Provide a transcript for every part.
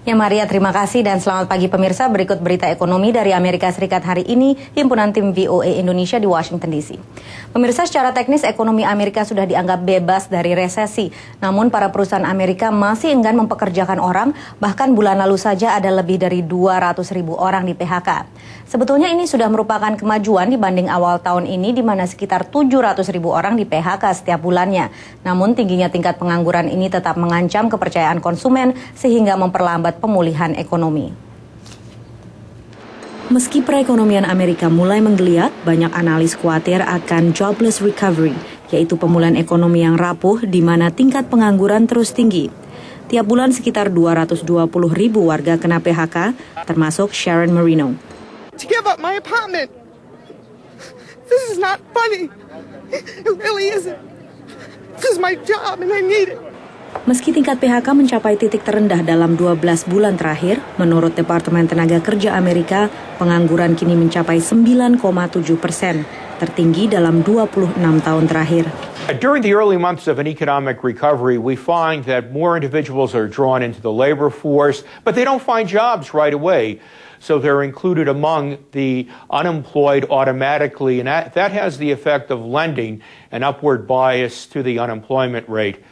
Ya Maria, terima kasih dan selamat pagi pemirsa. Berikut berita ekonomi dari Amerika Serikat hari ini, himpunan tim VOA Indonesia di Washington DC. Pemirsa, secara teknis ekonomi Amerika sudah dianggap bebas dari resesi. Namun para perusahaan Amerika masih enggan mempekerjakan orang, bahkan bulan lalu saja ada lebih dari 200.000 orang di PHK. Sebetulnya ini sudah merupakan kemajuan dibanding awal tahun ini di mana sekitar 700.000 orang di PHK setiap bulannya. Namun tingginya tingkat pengangguran ini tetap mengancam kepercayaan konsumen sehingga memperlambat pemulihan ekonomi. Meski perekonomian Amerika mulai menggeliat, banyak analis khawatir akan jobless recovery, yaitu pemulihan ekonomi yang rapuh di mana tingkat pengangguran terus tinggi. Tiap bulan sekitar 220.000 warga kena PHK, termasuk Sharon Marino. To give up my apartment. This is not funny. It really isn't. This is my job and I need it. Meski tingkat PHK mencapai titik terendah dalam 12 bulan terakhir, menurut Departemen Tenaga Kerja Amerika, pengangguran kini mencapai 9,7%, tertinggi dalam 26 tahun terakhir. During the early months of an economic recovery, we find that more individuals are drawn into the labor force, but they don't find jobs right away. So they're included among the unemployed automatically, and that has the effect of lending an upward bias to the unemployment rate.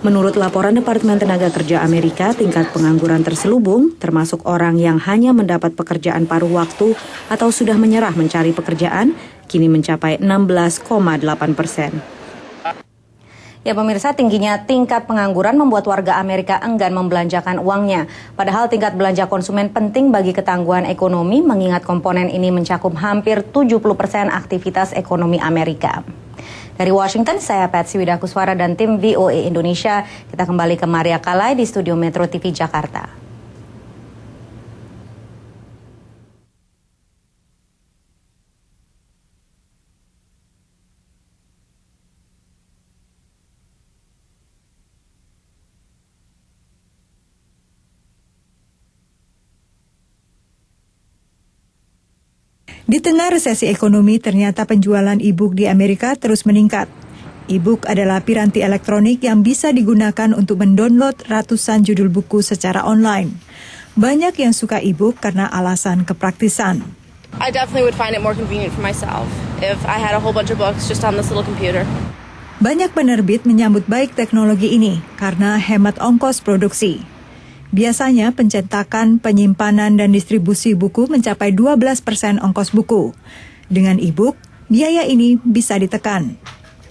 Menurut laporan Departemen Tenaga Kerja Amerika, tingkat pengangguran terselubung, termasuk orang yang hanya mendapat pekerjaan paruh waktu atau sudah menyerah mencari pekerjaan, kini mencapai 16,8%. Ya pemirsa, tingginya tingkat pengangguran membuat warga Amerika enggan membelanjakan uangnya. Padahal tingkat belanja konsumen penting bagi ketangguhan ekonomi, mengingat komponen ini mencakup hampir 70% aktivitas ekonomi Amerika. Dari Washington, saya Patsy Widakuswara dan tim VOA Indonesia. Kita kembali ke Maria Kalai di studio Metro TV Jakarta. Di tengah resesi ekonomi, ternyata penjualan e-book di Amerika terus meningkat. E-book adalah piranti elektronik yang bisa digunakan untuk mendownload ratusan judul buku secara online. Banyak yang suka e-book karena alasan kepraktisan. I definitely would find it more convenient for myself if I had a whole bunch of books just on this little computer. Banyak penerbit menyambut baik teknologi ini karena hemat ongkos produksi. Biasanya pencetakan, penyimpanan, dan distribusi buku mencapai 12% ongkos buku. Dengan e-book, biaya ini bisa ditekan.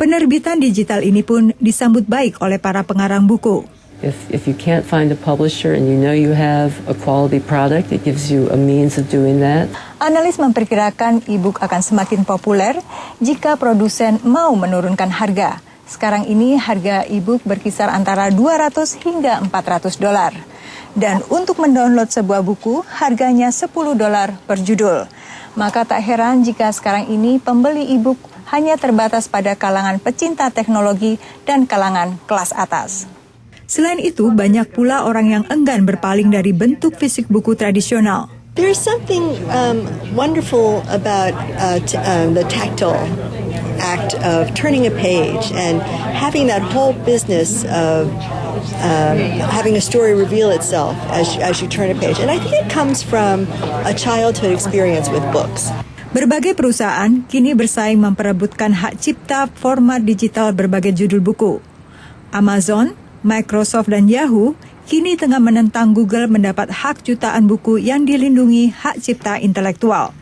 Penerbitan digital ini pun disambut baik oleh para pengarang buku. If you can't find a publisher and you know you have a quality product, it gives you a means of doing that. Analis memperkirakan e-book akan semakin populer jika produsen mau menurunkan harga. Sekarang ini harga e-book berkisar antara $200 hingga $400. Dan untuk mendownload sebuah buku, harganya $10 per judul. Maka tak heran jika sekarang ini pembeli e-book hanya terbatas pada kalangan pecinta teknologi dan kalangan kelas atas. Selain itu, banyak pula orang yang enggan berpaling dari bentuk fisik buku tradisional. There's something wonderful about the tactile act of turning a page and having that whole business of having a story reveal itself as you turn a page. And I think it comes from a childhood experience with books. Berbagai perusahaan kini bersaing memperebutkan hak cipta format digital berbagai judul buku. Amazon, Microsoft, dan Yahoo kini tengah menentang Google mendapat hak jutaan buku yang dilindungi hak cipta intelektual.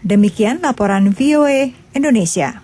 Demikian laporan VOA Indonesia.